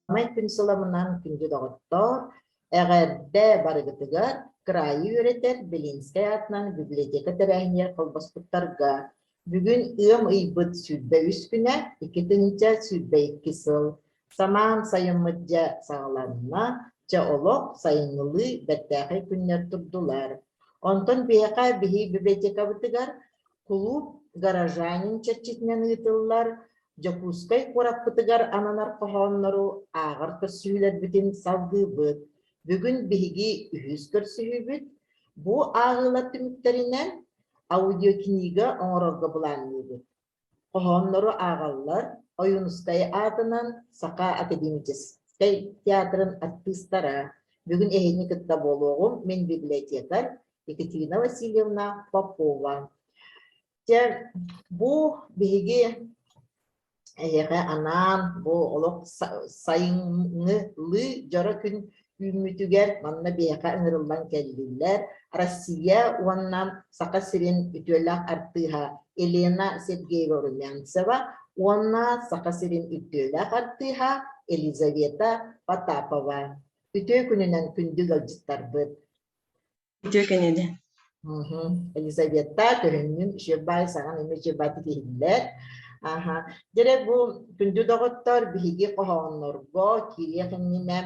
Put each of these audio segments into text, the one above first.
күн сыламынан күнді доғыттор, әғәрді барығытыгар крайы өретер Белинскай атынан библиотека тәрәйінер қолбаспыттарға. Бүгін ым ұйбыт сүрбе үс күнә, 2-тінчә сүрбе 2 сыл. Саман сайынмыджа сағаларына, жа олық сайынлы бәттәғі күннер тұрдылар. Онтон бейқа бейі библиотека бұтыгар, клуб гаражанин чәрчетінен ұйтылылар, Жакускай қорап бұтыгар ананар қоғанлару ағыр көрсүйлер бүтін салғы бұд. Бүгін бейгі үхіз көрсүйлер бұд. Бұ ағылар түміктерінен аудиокнига оңырорға бұлан еді. Қоғанлару ағалар Oyunustay атынан Сақа академическай театрын аттыстара. Бүгін әйні кітта болуғым мен библиотекар Екатерина Васильевна Попова. Бұ бейгі әйіға анан, бұ олық сайынлы жара күн үмітігер манна бейіға ұңырылдан кәлілер. Россия уаннан Сақа сирен үтөлік артыға Елена Сергеева Румянцева, уанна Сақа сирен үтөлік артыға Елизавета Потапова. Үтө күнінен күнді ғалжыттар бұд. Үтө күнінен. Елизавета көріннің жебай саған еме жебайты кейіндер. Дере бұл күнді доғыттар бігі қоғанларға кереғініне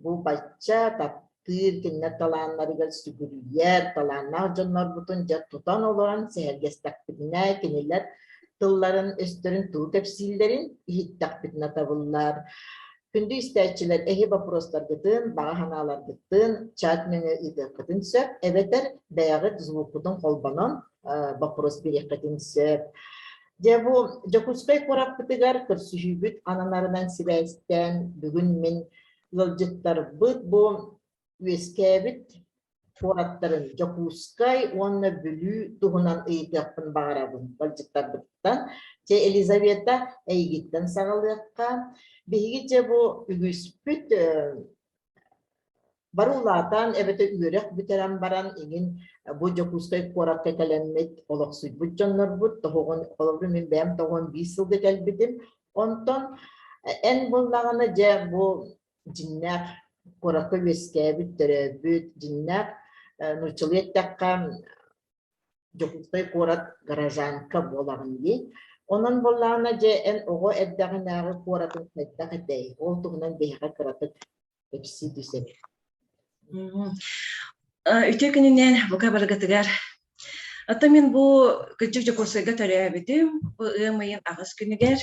бұл бачча таптыр кенне таланларыгар сүгүрүйер, таланнақ жонлар бұтын жат тұтан оларан сәйергестақпетіне кенелер тылларын өстерін тұл тәпсилдерін ихиттақпетіне табылар. Күнді істәтчілер әйі бапростар гытын, бағаханалар гытын, чат мені иді қытын сөп, әбетер бәяғы звукудың қолбанын бапрос берек қытын сөп. Бұл Жакускай қорап бұтығар көрсүхүйбіт ананарынан сірәстен бүгін мен ғылжыттар бұд бұл өскәбіт қораттарын Жакускай онны бүлі тұғынан ұйытықпын бағарабын ғылжыттар бұттан. Елизавета әйгеттен сағалыққа. Бейгетте бұл үгіспіт барулатан әбеті үйерек бүтерен баран еңін бұл Жакускай қораққа кәлеммет олықсыз бұд жонлар бұд, тоғын қолыбы мен бәйім тоғын 5 сылды кәлбедім. Онтон ән болағаны жа бұл жиннақ қораққа өске бүттірі бүт, жиннақ нұрчылы еттаққа Жакускай қорат гаражанка болағын дей. Onun bolağına en oğu eddeğin ağı koratın etdeği dey. Ol tuğunan beyğe kıratık ekşi düşer. Үтө күнінен бұға барғатығар. Ата мен бұл күнчік Жакускайға төрәбедім. Бұл ұйымайын ағыз күнігер.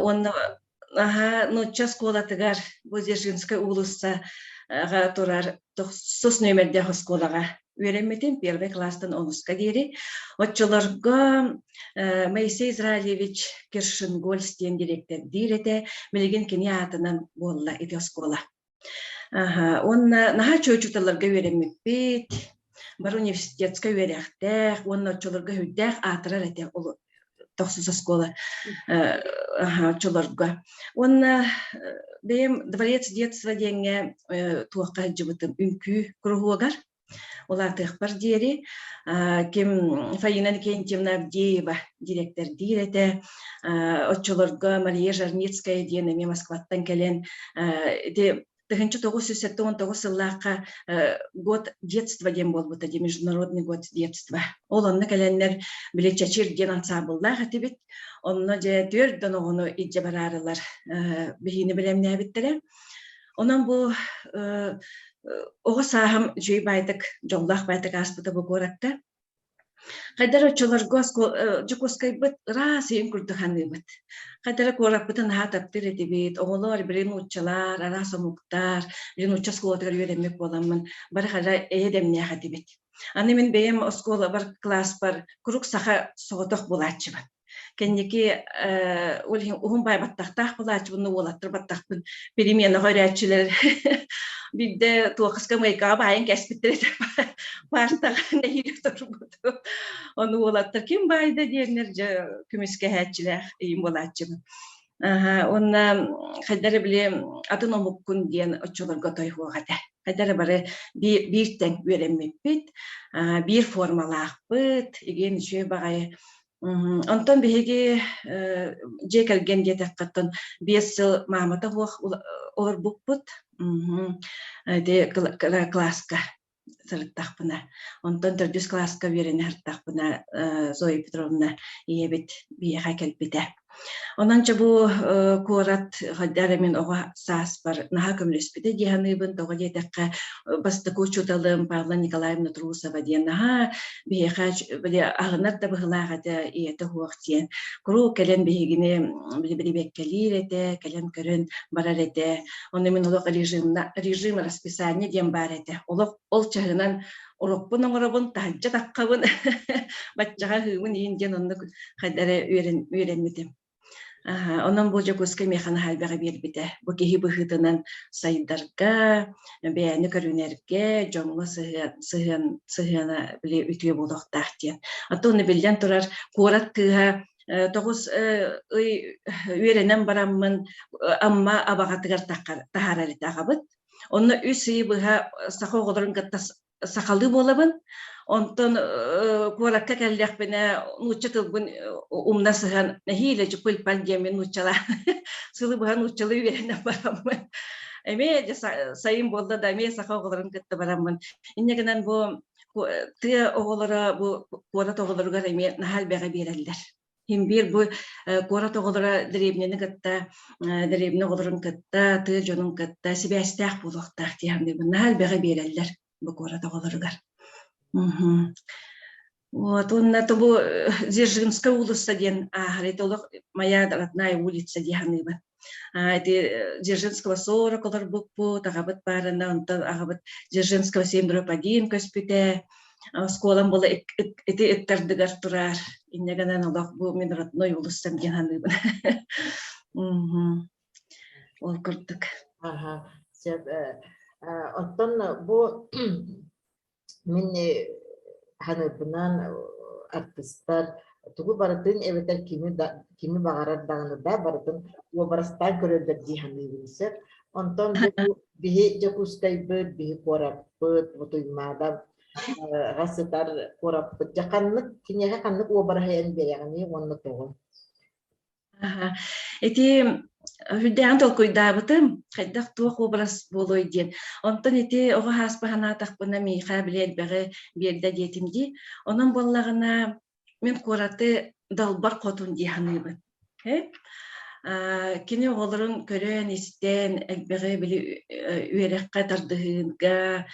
Оны час қолатығар бұл Дзержинскай улысса тұрар 9 нөмердегі сколаға. Öğrenmedim, первый класстан онуска дери. Отчыларға Моисей Израилевич Киршенгольстен директор дирете, мелеген кене атынан болла ити оскола. Он наха чөчүталарға öğrenмеппет, бар университетска öğрехтех, он отчыларға хүддех атырар эте олу. Тохсус оскола отчыларға. Он бейім дворец детства денге туаққа жыбытым үнкі кругуагар. Олатых бар дери, кем Фаина Никентьевна Авдеева, директор дирете, отчыларға Мария Жарницкая дені, мен Москваттан келен, тыгынчы 979 сыллаққа год детства ден болбыта, международный год детства. Ол онны кәленлер біле чачир ден ансамбллах әтебет, онны же төрден оғыны идже барарылар бейіні білемне әбіттірі. Онан бұл оғы сағым жүй байдық, жоңлақ байдық аспыты бұл қоракта. Қайдары чоларға Жакускай бұд рас ең күрдіғаны бұд. Қайдары қорак бұтын хатаптыр еті бет, оғылар бірін ұтчалар, арасы мұқтар, бірін ұтча сколатығыр өремек боламын, бары қара әйедемне әті бет. Аны мен бейім оскола бар класс бар, күрік сақа соғытық болатшы бат. Кендеки ұғын бай баттақтақ болатшы, бұны олаттыр баттақпын перемені ғойрәтшілер. Бидде туақысқа майқаға байын кәспеттіреді бартаған әйірі тұрбыды. Оны олаттыр кем байды дерінер күміске әтшілер үйін болатшы. Оны қайдары біле атын омыққын ден ұтшыларға тойғағады. Қайдары бары біртен өремеп бет, бір формалақ бұд, еген жөй бағайы Онтон биһиги же келген диэтеккаттан 5 жыл маамата хуох олорбуппут. Де класска сырыттахпына. Онтон 4 класска берене хырттахпына Зоя Петровна иебит биэха келбите. Онанча бу куорат гаддара мен ога саас бар наха көмлөспүтэ диһаныбын тога диэтекке бастыку чуталым Павла Николаевна Трусова диэн наха биэха биле агынар да быһылаагата иэте хуактиен куру келен биһигини били беккелирете келен көрөн барар эте. Оны мен олох режим расписание диэн бар эте. Олох ол чагынан урокпун оңоробун тахажа таккабын баччага хыыбын иин диэн онну гаддара үйренмитим. Онан бу жокуска механ халбага бербите. Бу кихи быхытынан сайдарга, бәяны көрүнерге, жоңго сыһыана биле үтүе болоктах диэн. Аттоны билден турар куорат тыга тогус үйренем бараммын амма абагатыгар тахарары тагабыт. Онны үсүй быха сахоголорун кытта сахалы болабын. Онтон куоракка келлехпене нучатылбын умна сыхан нахиле жупыл пандемин нучала сылы быхан нучалы үйренем бараммын. Эме сайын болда да эме сахоголорун кытта бараммын. Иннегенен бу тыя оголора бу куорат оголоргар эме нахал бага берелдер. Химбир бу куорат оголора дребнени кытта дребни оголорун кытта тыя жонун кытта сибэстах булуктах диһанды нахал бага берелдер бу куорат оголоргар. Вот, он на того Дзержинская улица, ден, это моя родная улица, дианыба. Это Дзержинского 40, который был по, тагабат парана, он тагабат Дзержинского 7/1, коспите, школам было это эттардыгар турар, и негана нолах был мен родной улица, дианыба. Ол курдук. Ага, оттон бу мен ханыбынан артисттар тугу бардын эветер кими багарар даганы да бардын образтан көрөдөр диханыбынсыр. Онтон бихи жакускайбыт бихи кораппыт мутуймада гасытар кораппыт жаканнык кинеге каннык обарахаян берегани онны тогу. Эти хүддән толкуйдабытым, хайдах туох образ болой диен. Онтон эти ого хаспаханатах бына миха билет бәге бердә диетимди. Онон боллагына мен кораты далбар котун диханыбы. Кини оголорун көрөн истен бәге били үереккә тардыгынга,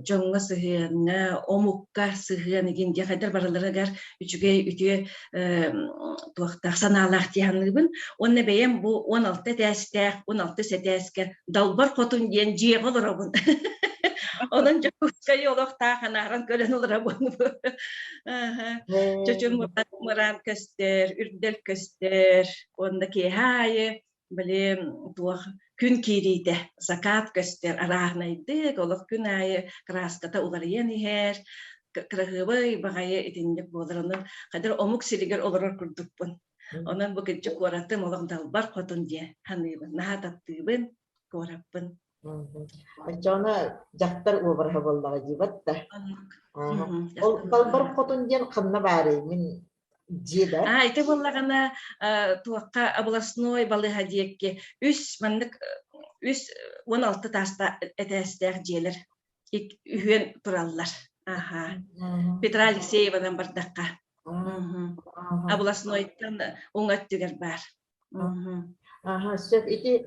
жоңга сыгынга, омукка сыгынгын дихайдар бараларыгар үтүгө туактах саналах диханыбын. Онны бәйем бу 16 тәстәк, 16 сәтәскә далбар котун диен жиеголорабын. Онан жакка йолок таханаран көрөн олорабын. Чочун муран көстер, үрдел көстер, онда кехае, биле туах күн кириде, закат көстер арахнайды, олох күн айы краската уларыен ихер, крахыбай багайы этиндек боларының, кадыр омук сиригер олорор курдукпун. Онан бу кетчик коратым олох далбар котун дие, ханыбын, нахататтыбын, кораппын. Жана жактар обарха боллага жибатта. Ол далбар котун ден канна бары мен жеда. Эте боллагана туакка областной балыга диекке үс мандык үс 16 таста этестер желер. Үйен тураллар. Петра Алексеевадан бардакка. Областнойтан оңаттыгер бар. Сөп ити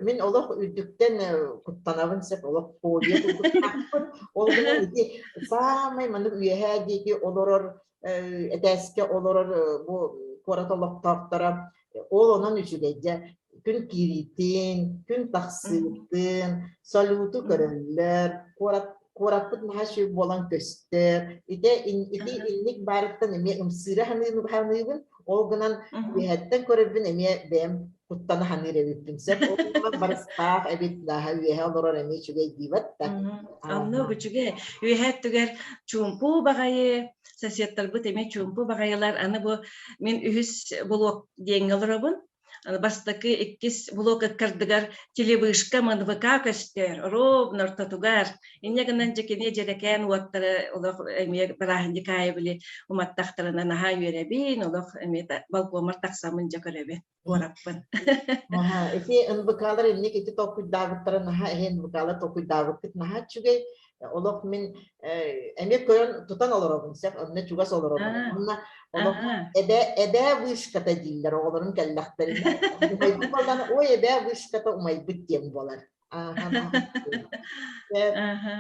мен олох үдүктен куттанабын сөп олох полия куттанабын. Ол гына ити самай мандык үйеһэ диги олорор этеске олорор бу коратолоктактара ол онон үчүгеже күн киритин, күн таксыйтын, салюту көрөллөр, кораппыт нашу болан көстөр. Ите инник барыттан эме ымсыра ханыбын, ол гынан үйеһеттен көрөбүн эме бем kuttana hanire bippinsep o barstaq ebit daha üye oloror emi çüge dibatta anno buçuge üye tüger çumpu bagayı sesiyetler bu teme çumpu bagayalar anı bu men ühüs bulok dengelorobun бастакы иккис блок кырдыгар телевышка манвка кастер ровно татугар иннегенен жекене жерекен уаттары олох эме барахынды кайбили уматтахтарына наха юребин олох эме балкомар таксамын жакаребе ораппын. Nah, isi enbekalar ini kita tahu dapat terang hen bekala tahu dapat kita nah juga Allah min ini koyon tutan Allah robun siap ini juga Allah robun karena Allah ada wish kata jillar orang kelak terina umay bukan oh ada wish kata umay betiam bolar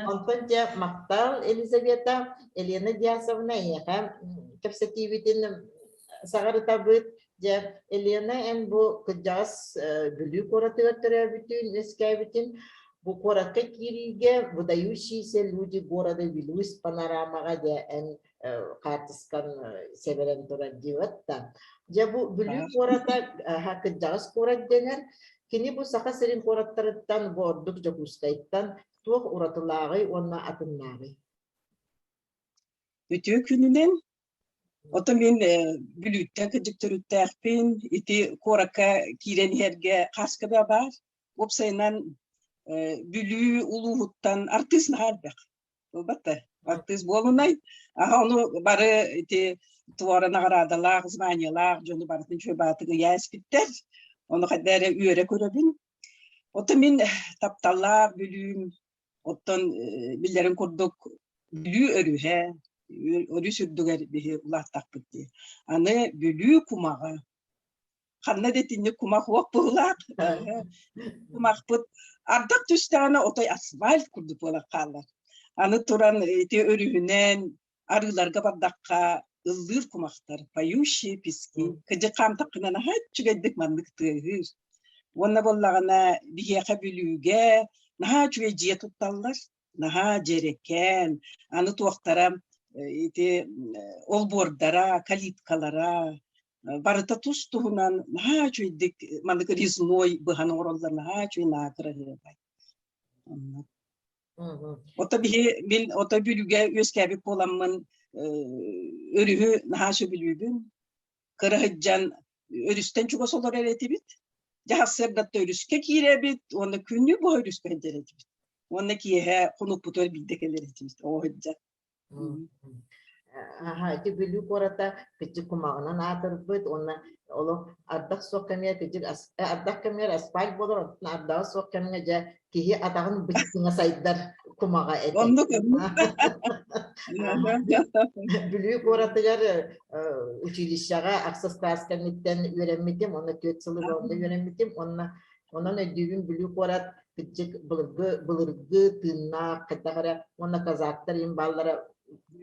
Antonja Maktal Elizabeta Elena Diasovna ya kan kapsativitin sagar tabut ja Elena en bu kejas bülü koratı bütün eski bütün bu koratı kirige bu da yushi seluji gorada bilus panoramaga ja en kartiskan severen toradivatta ja bu bülü korata ha kejas korat dener kini bu saka serin koratlardan borduk jokustaytan tuh uratılagı onna atınnağı Bütün gününden Oto min gülütte kıcıktırıttağpin iti koraka kiren herge kaskı babar. Opsaynan bülü uluhuttan artist naharbek. Batta artist bolunay. Aha onu barı iti tuara nagaradalar, zmanyalar, jonu barıtın çöbatıgı yas bitter. Onu kadar üyere köröbün. Oto min taptallar bülüm. Ottan billerin kurduk bülü örühe. Oryu sürdüger bir ulah takpıttı. Anne bülü kumağı. Kanna detince kumak wak bulak. Kumak put. Ardak tüstane otay asfalt kurduk olak kallar. Anne turan eti örühünen arılarga bardakka ıldır kumaktar. Payuşi piski. Kıcı kam takına nahat çügeddik manlık tığır. Ona bollağına bihiyaka bülüge naha çüveciye tuttallar. Naha cereken. Anne tuaktaram iti olbordara, kalitkalara, barıta tustuğunan naha çöydük, mandık riznoy bıhan orallar naha çöy nakıra herbay. O tabi min o tabi bülüge özkebi polamın örühü naha söbülübün, kırahıccan örüsten çok solar eretibit, jahasırdatta örüske kirebit, onda künnü bu örüske eretibit. Onda kiye kunup putor bildekeler eretibit, o hıccan. Aha, itu beli korata kecil kumanan atar bet ona Allah adak sok kami kecil adak kami aspal bodoh adak sok kami aja kihi atakan betul saidar kumaga itu. Beli korata jar uçilişaga akses klas kamitten öğrenmedim ona kötüsülü onda öğrenmedim ona ne düğün beli korat kecil bulurgu tırnak kata ona kazaktar imballara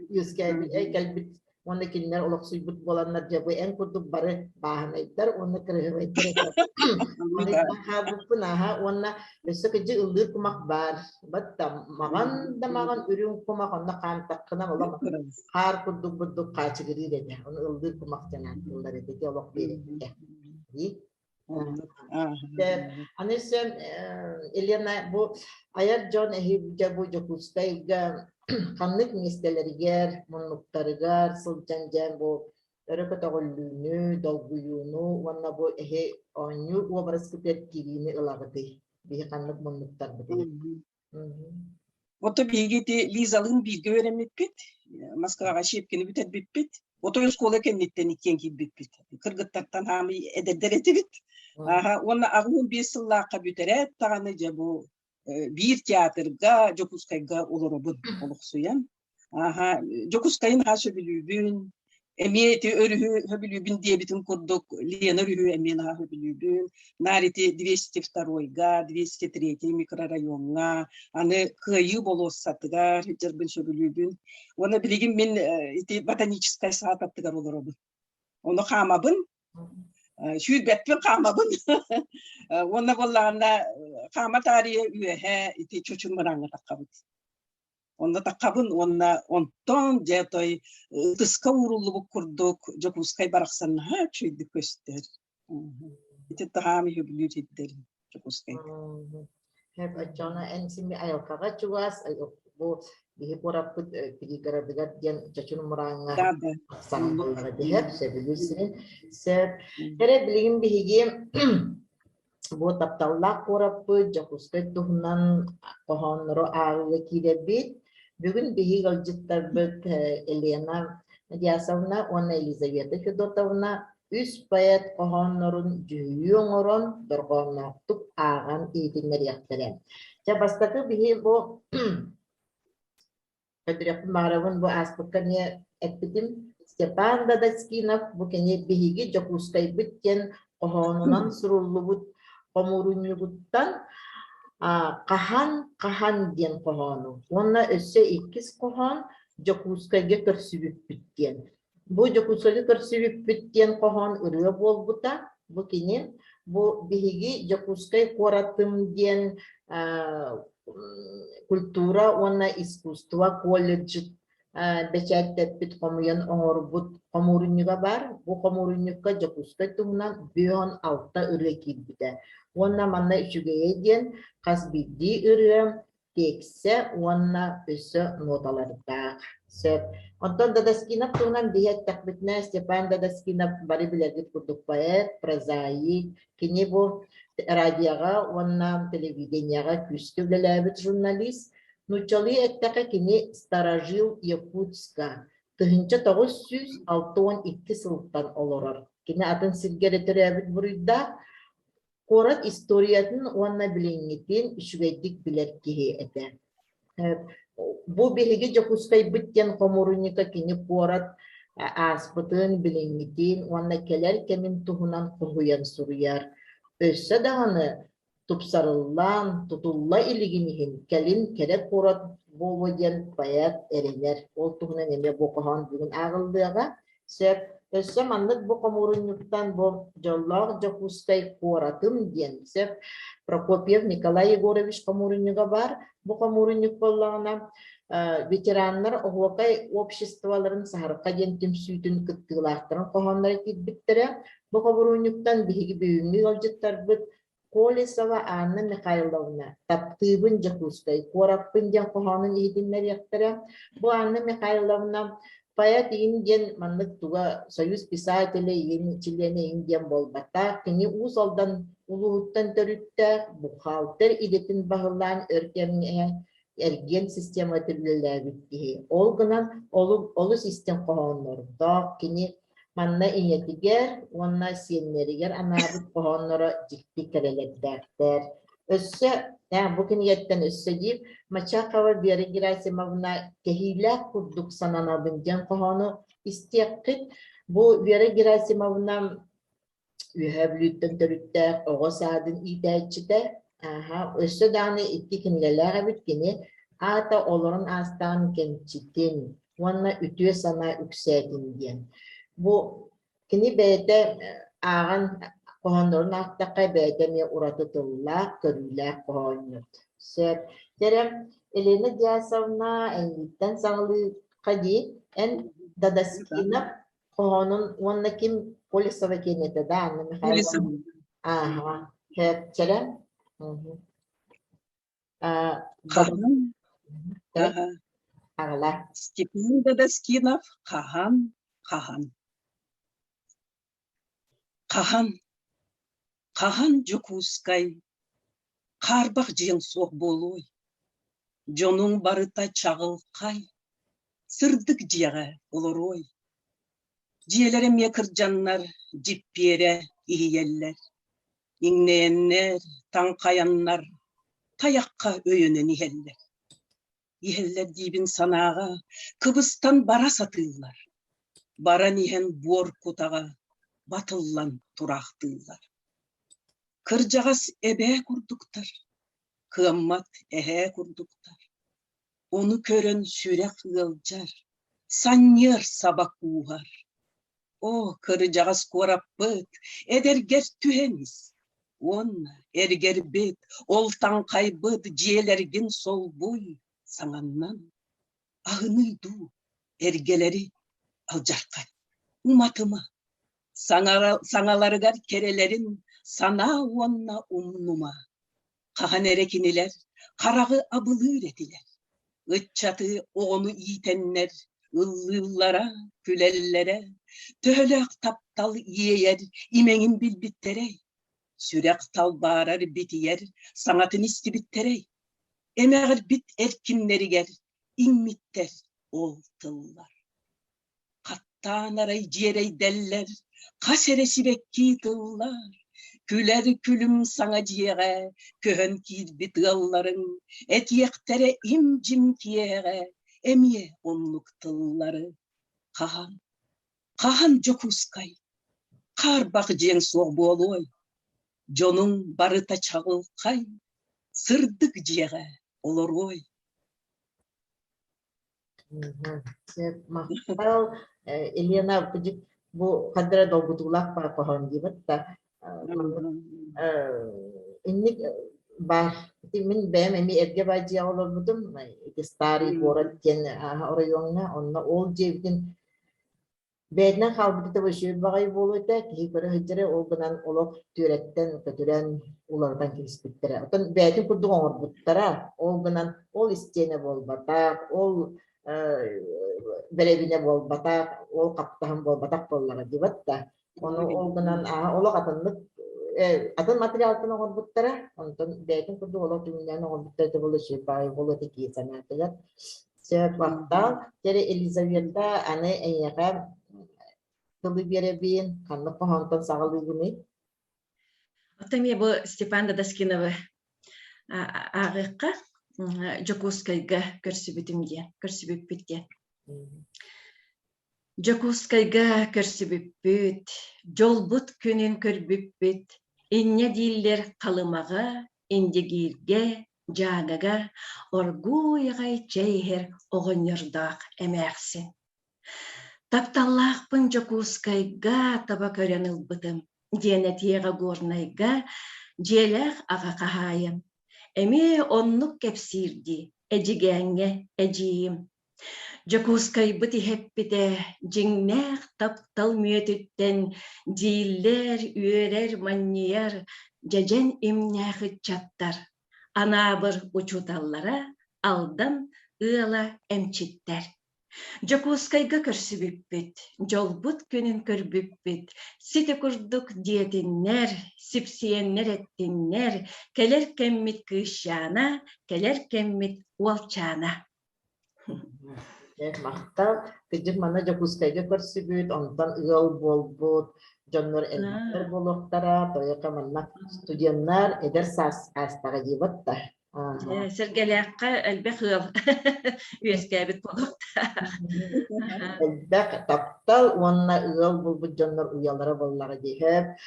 yüzgeçli kalbit onda kinler olak suybut bolanlar jabu en kutu bare bahana itar onda kerja itar onda habu punaha onda besok aja ulur kumak bar batam makan da makan ürün kumak onda kantak kena olah har kutu kutu kaç giri deh onda ulur kumak jangan ulur itu olak beri ya Anisem Eliana bu ayar John jabu jokuskay ga kanlık misteleriger, monluktarıgar, sılcan bu örökotağıllığını, dalguyunu, vanna bu anyu o baraskıpet kirini ılağıdı. Bir kanlık monluktar bıdı. Oto bilgiti Lizal'ın bilgi öğrenmek bit. Maskara şepkini bitet bit. Oto yoskola kenditten iken ki bit. Kırgıttartan hami ederdereti bit. Aha, ona ağın bir sıllaqa büteret, tağanıca bu bir tiyatrga Jokuskayga olurubun oluksuyan. Aha, Jokuskayın haşı bilübün, emiyeti örühü bilübün diye bitin kurduk, liyan örühü emin ha bilübün, nariti 202 203 mikrorayonga, anı kıyı bolu satıgar, hıcırbın şu bilübün. Ona biligim min iti botaniçiskay saat attıgar olurubun. Onu kamabın, şürbetbin kamabın. Ona bollağında kama tarihi üyehe iti çocuğun maranga takkabıd. Onda takkabın ona onton jetoy tıska urullu kurduk Jokuskay baraksan ha çöydü köster. İti tahami hüblü cidderim Jokuskay. Hep acana en simi ayok kaga çugas ayok bu bihi korapıt pirigara bigat diyen çaçın muranga Да. sankolları diher sebilirsin. Tere bilgin bihigi bu taptallak korapıt jakuskay tuhnan kohonro ağlı kirebit. Bugün bihi galcıttar bit Elena Diyasavna ona Elizaveta Fedotavna üst payet kohonnorun cüyüğünörün dorgonoktuk ağan iyitinler yaktaren. Çabastaki bihi bu Ödürüp mağravın bu aspektini ettim. Stepan Dadaskinov bu kene bihigi jakuskay bitken kohonunan surullu but komurunluguttan kahan diyen kohonu. Ona össe ikiz kohon jakuskayga körsübüp bitken. Bu jakuskayga körsübüp bitken kohon ırığı bol buta. Bu kene bu bihigi jakuskay koratım diyen культура, она искусство, колледж, бечәттәп бит комуян оңорбут комуруньга бар, бу комуруньга жакуска тумнан бүйөн алта ыры килбите. Онна манна үчүгeye ден касбидди ыры тексе, онна өсө ноталарда. Сөп. Онтон Дадаскинов тумнан биет такбитне Степан Дадаскинов бары билегит курдук поэт, прозаик, кини бу радиоға, онна телевиденияға күстүлеләбит журналист, нучалы әттәқі кені Старожил Якутска. Тыхынча 962 сылықтан олорар. Кені атын сілгеретерәбит бұрыйда, корат историятын онна білеңетін үшігейдік білер кеге әті. Бу білігі Якутскай біттен комуруника кені корат аспытын білеңетін, онна келер кемін туғынан құғуян сұруяр. Össe dağını tupsarıllan, tutulla iliginihin, kelin kerek kurat boğuyen payat eriner. Oltuğuna neme boğuhan bugün ağıldığına. Össe manlık bu komurunyuktan bu jollar jakuskay kuratım diyen. Prokopiev Nikolay Yegorovich komurunyuga var. Bu komurunyuk bollağına veteranlar oğukay обществоларын сахарқа дентім сүйтін күттігілақтырын қоғанлары кетбіттірі. Bu komurunyuktan bihigi büyüğünü yolcuttar büt Kolesova Anna Mikhailovna taptığın jakuskay korapın diyen koğanın eğitimler yaktırı. Bu Anna Mikhailovna payat indiyen manlık tuğa Soyuz Pisateli yeni çilene indiyen bolbata kini uzaldan uluğuttan törütte bu halter iletin bağılan örkemine ergen sistema türlüler bitti. Olgunan olu sistem koğanlar da kini manna inyetiger, onna siyenleriger anabit kohonlara ciddi kereletler. Össe, bugün yetten össe deyip, Maçakava beri Gerasimovna tehila kurduk sananabıncan kohonu istiyakit. Bu beri Gerasimovna ühevlütten törütter, oğuz adın ideyçide. Össe dağını itti kinleler bitkini, ata olurun astan kençitin, onna ütüye sana yükseltin diyen. Bu kini beyde ağın kohonların aktakay beyde mi uratıtılla körüyle kohonut. Derem Elena Diyasavna enlitten sağlığı kadi en Dadaskina kohonun onna kim Polisova kenete da anne Polisova. Aha. Derem Kahan. Ağlar. Степан Дадасkinov Kahan. Kahan Jakutskay Karbaq jeng soq boluy. Jonun barıta çağılkay. Sırdık jiyaga oloroy. Jiyelere mekir jannar jippere ihiyeller. İnneyenler, tankayanlar, tayakka öyönen iheller. Iheller dibin sanağa, Kıbrıs'tan bara satıylar. Bara nihen Borkutağa, batıllan turaqtıylar. Kırcağız ebe kurduktar, kıyammat ehe kurduktar. Onu kören sürek ılcar, sanyer sabak uğar. O kırcağız korapıt, ederger tüheniz. On erger bit, oltan kaybıt, ciğelergin sol buy, sanandan. Ahınıydu, ergeleri alcarkay. Umatıma, sanalarıgar kerelerin, sana onna umnuma. Kahan erekiniler, karağı abılı üretiler. ıtçatı oğunu itenler, ıllıllara, külellere, töhölök taptal iyeyer, imenin bilbitterey, sürek tal bağırar bitiyer, sanatın isti bitterey, emeğir bit erkinleri ger, inmitter ol tıllar. Kattan aray ciğerey deller, kaseresi bekki tıllar, küler külüm sana ciğere, köhön kirbit gılların, et yektere imcim kiyere, emiye onluk tılları. Kahan jokuskay, kar bakıcın soğ boluy, jonun barıta çağılkay, sırdık ciğere olur oy. Maqtal Elena kıcık bu kadar dolgutulak para pohon gibi da innik bah min bem emi etge baji olur budum istari borat ken orayonga onna ol jevdin bedna halbuki de başı bagay boluda ki böyle hicre olgunan olok türetten kötüren ulardan kilispittere otan bedin kurdu olur buttara olgunan ol istene bol batak ol berebine bol batak ol kaptahan bol batak bollara dibatta onu olgunan olok atanlık atın materyaldan olur buttara ondan bedin kurdu olok dünyanın olur buttara buluşu bagay boluda ki sanatlar sebab waktu jadi Elizabeth ane enyaka Kılı verebilin, kanlı pahantan sağlığı gibi. Отами бу Степан Дадаскинова агыкка Жокускайга көрсүбүтүмден. Жокускайга көрсүбүппүт, жолбут күнүн көрбүппүт, инне диллер калымага, индегирге, жагага, оргуйгай чейхер огоньордак эмерсин. Тапталлахпын Жокускайга таба көрөнүлбытым, диэне тиега горнайга, желех ага кахайым. Эми оннук кепсирди, эжигеңе, эжиим. Жокускайбыт ихеппите, жиңнех таптал мүөтүттен, дииллер, үөрер, маннияр, жажен имнехы чаттар. Анабыр учуталлара, алдан ыала эмчиттер. Жокускайга көрсүбүппүт, жолбут күнүн көрбүппүт, сите курдук диетиннер, сипсиеннер эттиннер, келер кеммит кышана, келер кеммит уалчана. Maqtal kıcık mana Jokускайga көрсүбүт, ondan ıal bolbut, jonlar elbetler boluktara, toyaka manna studentlar eder sas astaga jibatta. Сергелякка элбек ыл үескәбит болуп. Elbek taptal onna ıal bolbut jonlar uyallara bollara dihep.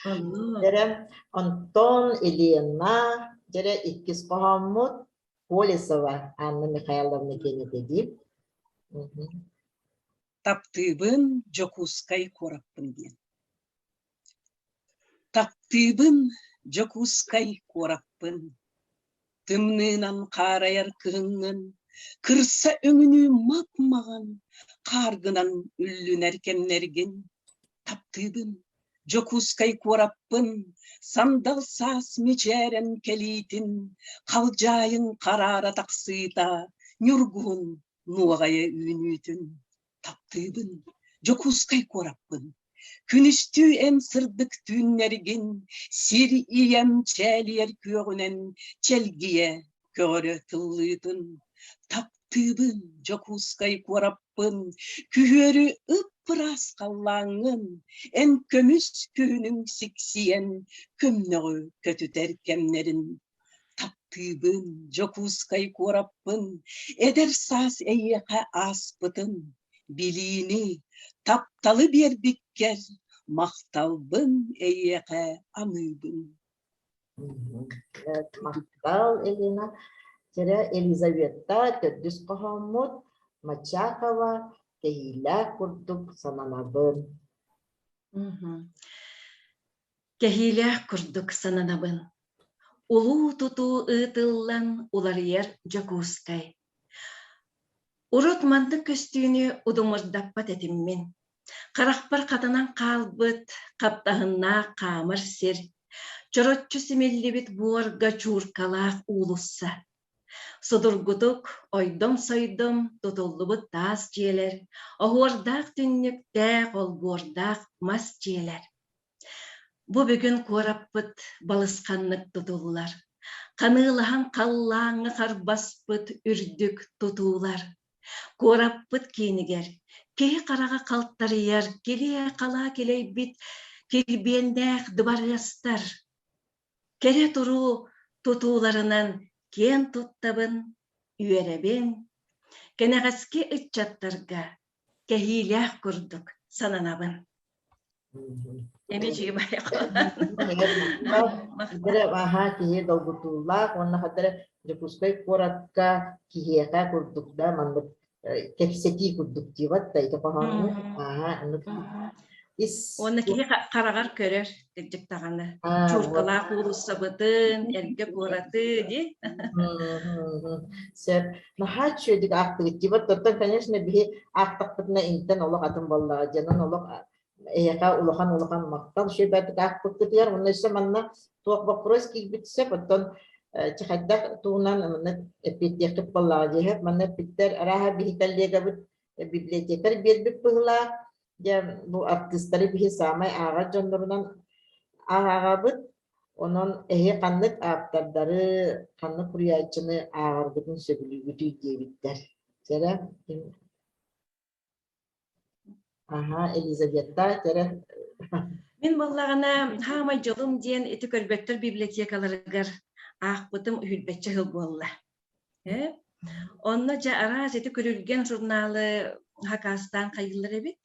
Derem Anton Elena jere ikkis pahamut Polesova Anna Mikhailovna kenete deyip. Таптыбын Жокускай кораппын ден. Таптыбын Жокускай кораппын. Тымнынан қараяр кыңын, кырса өңүнү мапмаган, каргынан үллүн эркемнерген. Таптыбын Жокускай кораппын, сандал сас мечерен келитин, калжайын карара таксыта, нюргун нуагая үйнүтүн. Таптыбын Жокускай кораппын, күнүстүү эм сырдык түннерген, сир ием чәлиер көгүнен, челгие көрө тыллытын. Таптыбын Жокускай кораппын, күөрү ыппырас каллаңын, эн көмүс күнүң сиксиен, көмнөгү көтүтер кемнерин. Таптыбын Жокускай кораппын, эдер сас эйеке аспытын, билини тапталы бербиккер, макталбын эйеке аныбын. Maqtal Elena jere Elizaveta tödüs pahamut Machakova kehila kurduk sananabın. Кехилях курдук сананабын. Улуу туту ытыллан уларыер Жокускай. Урут мандык көстүүнү удумурдаппат этиммин. Каракпар катанан калбыт, каптахынна камыр сир. Чоротчу симеллибит буорга чуркалаах уулусса. Судургутук ойдом сойдом тутуллубут таас жиелер, оғуордаақ түннүктәқ олбуордаақ мас жиелер. Бу бүгүн куораппыт балысқаннык тутулулар. Каныылахан қаллаңы қарбаспыт үрдүк тутуулар. Куораппыт киинигер, кеһи қараға қалттарыяр, келе қала келейбит, келбиендәқ дыбарыстар. Кере туру тутууларынан кен туттабын, үйеребен, кенеғаске үтчаттарға кәхилях күрдік сананабын. Емечеге бая қалан. Кихе долгутуллах, онна хатары жапускай коратка кихеха курдукда мандык кепсети курдук диват да ите паханы. Оны кихе қарағар көрер кеджектағаны. Чуркала кулуса бытын, эрге кораты, де? Сер, нахачу дик актыгы диват, тоттан, конечно, бихи актықпытына интен олық атын болла, жанын олық эяка улахан мактал шебетик акпыктыгар оннайса манна туак вопрос кийбитсе потом чахаддак туунан манна эпитекип болла жехеп манна питтер араха бихиталлега бит библиотекар бербик быгла я бу артисттары бихи самай ага жондорунан ага бит онон каннык аптардары каннык курьячыны агаргытын сөбүлүгүтү дебиттер жара Елизавета, тере. Мен боллағына хамай жолым ден еті көрбеттер библиотекаларыгар ақпытым үйілбетчі хыл болла. Онна жа араз еті көрілген журналы Хакастан қайылыр ebit.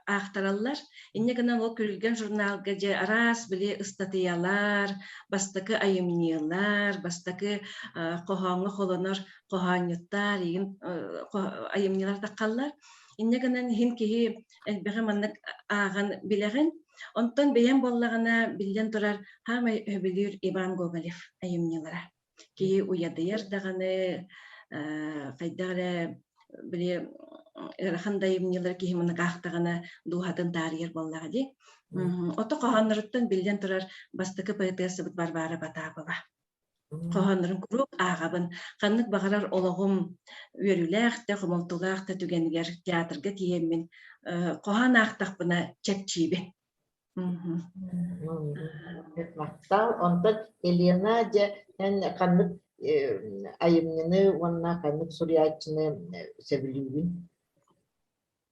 Ақтаралар. Инне гынан ол көрілген журналға жа араз біле ыстатыялар, бастакы айымниялар, бастакы қоғаңы қолонар, қоғаньыттар, айымниялар таққалар. Инне гынан хин кеhi әлбәғі маннық ағын білеген. Онтан бейен боллағына білден тұрар хамай өбілер Иван Гоголев айымнилара. Кеhi уядыяр дағаны қайдағыра біле қандай айымнилар кеhi маннық ақтағына дуғатын тарияр боллаға де. Оты қоғанырыттан білден тұрар бастықы поэтесі бұд Барбара Батапова. Қоғанырын күріп ағабын, қаннық бағарар олығым өріләқ те, құмылтылақ та түгенігер театрға тиеммен қоған ақтақпына чәпчейбен. Мақтал, онтан Елена же қаннық айымнені, онна қаннық сүриятчыны сөбілуін.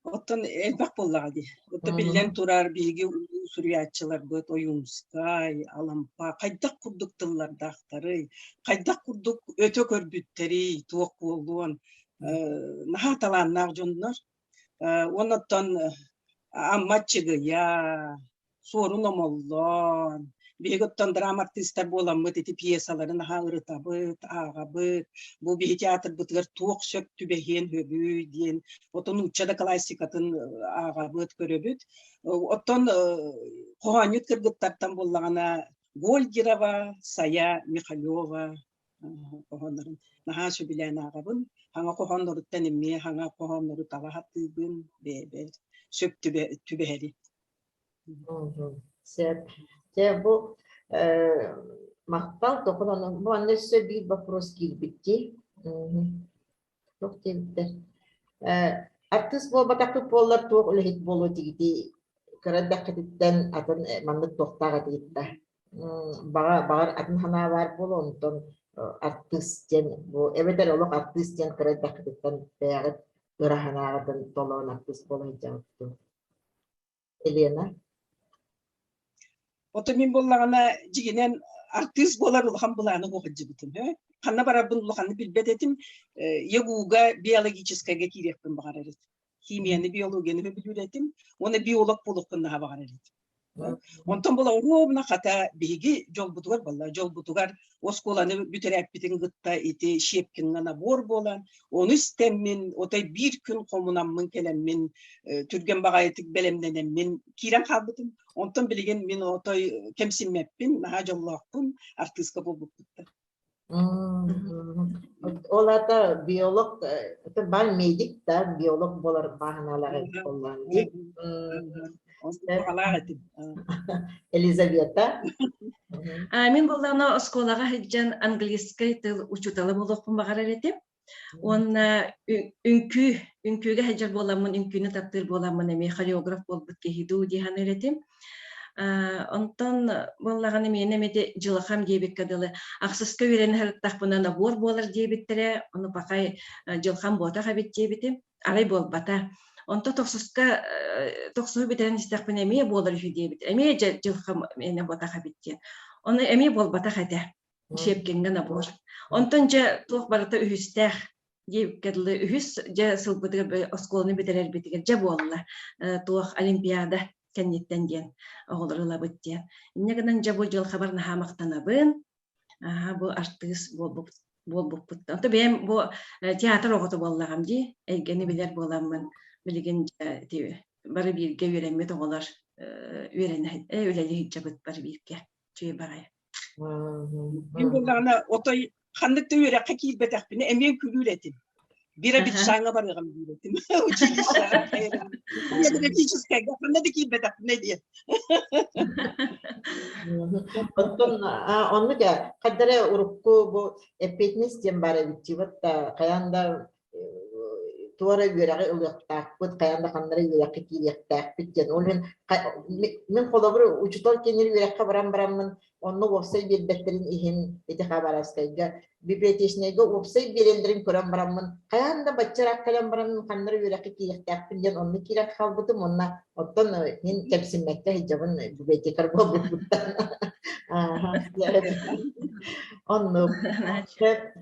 Оттан элбак боллаға де. Отта білен турар биги сүриятчылар бұд, Оюнскай, Алампа, қайдақ құрдықтылар дақтары, қайдақ құрдық өте көрбіттері, туақ болуын, наға таланнақ жондыр. Оныттан амматчығы, сорын омоллон, беготтан драма артисттар боламыт, эти пьесаларын наға ырытабыт, ағабыт, бұл бейі театр бұтығыр туық сөк түбеген хөбі дейін, отын ұтчада классикатын ағабыт көрөбіт. Оттан қоғанет кіргіттартан болағана Гольгерова, Сая Михайлова, қоғандарын наға сөбілән ағабын, хаңа қоғандырыттан еме, хаңа қоғандыры талағаттығын сөк түбәді. Бұл мақтал тоқыдан, бұл аннесі бір вопрос келбетті. Тоқ дебіттер. Артист бол батақты болар тоқ үліхет болу дегіде, көрәдді қытыттен атын маңды тоқтаға дегітті. Бағар атын хана бар болу, онтон артистен, әбетер олық артистен көрәдді қытыттен бәғыт ұраханағыдың толуын артист болу етемікті. Елена? Ото мен боллағана жигенен артист болар улахан буланы қоғыджы бұтым. Қанна барар бұн улаханы білбет етім, егуға биологическайға керекпін бағар әрет. Химияны, биологияны білбет етім, оны биолог болуқпыннаға бағар әрет. Онтан бола ровна қата бейге жол бұтығар болла. Жол бұтығар осколаны бүтер әппетін ғытта еті шепкен ғана бор болан. Оны істеммен, отай бір күн қомынамын келеммен, түрген баға етік белемденеммен кейрен қалбытым. Онтан білген мен отай кемсінмеппін, наға жоллақпын, артистка болып бұтты. Ол ата биолог, бал медик та биолог болар бағыналары болан. Елизавета. Мен болдағына осколаға хеджан английский тыл учуталы болуқпын бағар әлетім. Онна үнкүйге хеджар боламын, үнкүйні таптыр боламын, әме хореограф болбыт кехиду дейхан әлетім. Онтон боллағаны мен әмеде жылықам дейбек кадылы. Ақсысқа өрені хәріттақпына набор болар дейбеттірі, оны бақай жылқам бота қабет дейбетім, арай болбата. Онто тоқсығы бетерін істіқпін әме болар үйі дейбет. Әме жылқам әне бота қабеттен. Оны әме болбата қайда, шепкенге набор. Онтон жа тоқ барыта үйістәқ дейбек кадылы үйіс, жа сылбытығы осколыны бетерер бетігер, жа болла тоқ олимпиада кәннеттен ден оғылырыла бұттен. Иннегінен жабу жыл қабарына хамақтанабын, бұл артығыз бол бұппыт. Онты бәйім бұл театр оғыты боллағам дей, әйгені білер боламын, білген бары бірге өйренмет оғылар өйрені, өлелі хиджабыт бары бірге, чөй барай. Мен болағына отой қандықты өйре қакил бәтәқпіне әмен күлілетін. Бира бит шаңа барыгам биретим. Училища. Теоретическая, гапна дики бетак не дие. Онны ка кадре урукку бу эпетнис тем бары битчибат каянда туара гөрәгә улыктак бут каянда ханнары гөрәккә кирәктәк биткән. Ул мен колобыр учутор кенер гөрәккә барам онны вовсай бирбеттерин иһин ите хабараскайга библиотечнеге вовсай бирендерин көрәм бараммын. Каянда баччарак калам барам ханнары гөрәккә кирәктәк биткән. Онны кирәк халбытым онна оттан мен кепсинмәккә хиҗабын библиотекар булып. Онны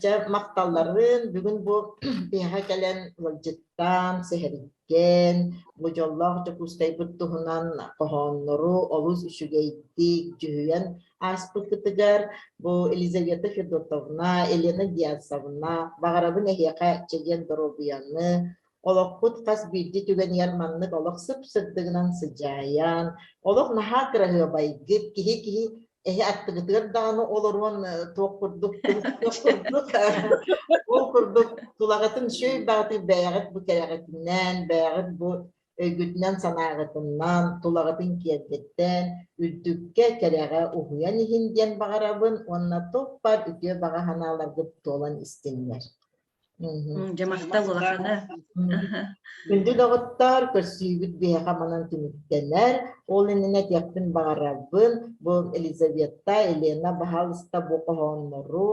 жа макталларын бүгүн бу беха келен валжыттан сехериккен бу жоллах жокустай буттуһунан кохоннору олус үчүгейти жүһүйен аспыттыгар бу Елизавета Федотовна, Елена Диасовна багарабын эхиэка чеген доробуяны олоккут кас бирди түген ярманнык олок сып-сырдыгынан сыжаян олок наха кырahı байгыт кихи аттыгытыр даны олорон тоқурдук ол курдук тулагатын шөй багыты бәягыт бу керагытынан бәягыт бу өгүтнен санагытынан тулагатын киергеттен үддүкке керага ухуян ихинден багарабын онна топпар үтө бага ханаларды толан истенлер. Жамақта болақана. Күнді дағыттар көрсүйгіт бейға манан түміктенер, ол еніне тектін бағарабын, бұл Елизавета, Елена бағалыста бұқығанлару,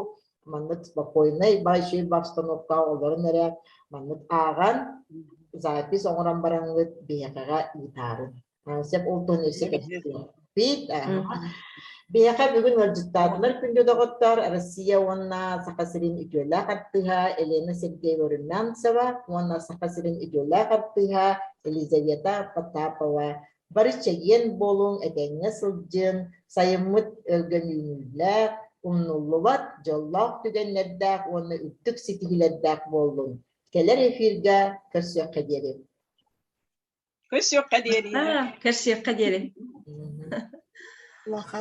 маннық спокойный, байшой бақстанокка оларын әрі, маннық аған, запис оңыран бараңғыт бейғаға итарын. Сеп ол төнесі кәсті. Бейт, бейға бүгін өлжіттадылар күнді дағыттар, Россия онна сақасырын үтөлі қаттыға, Елена Сергеева Румянцева, онна сақасырын үтөлі қаттыға, Елизавета Потапова. Барычаген болуң әдәңе сылжын, сайымыт өлгөнүлі, умнуллуват, жоллақ түгенлердәк, онна үттік сетігілердәк болуң. Келер эфирге көрсөк қадері. Көсөк қадері. Көрсөк қадері. Лаха.